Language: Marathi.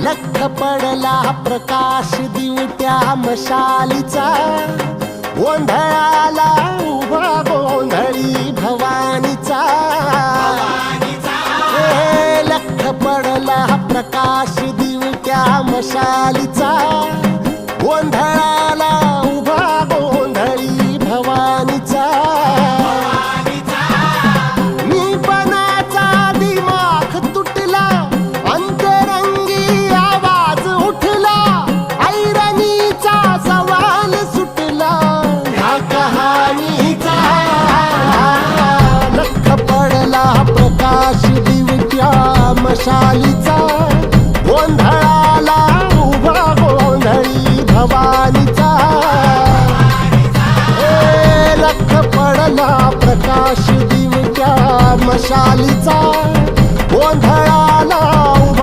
लख पडला प्रकाश दिवट्या मशालीचा, गोंधळाला उभा गोंधळी भवानीचा. लख पडला प्रकाश दिवट्या मशालीचा, गोंधळाला उभा गोंधळी भवानीचा. मीपणाचा दिमाख तुटला, अंतरंगी आवाज उठला, ऐरणीचा सवाल सुटला ह्या कहाणीचा. लख पडला प्रकाश दिवट्या मशालीचा, गोंधळाला उभा गोंधळी भवानीचा. लख पडला प्रकाश दिवट्या मशालीचा,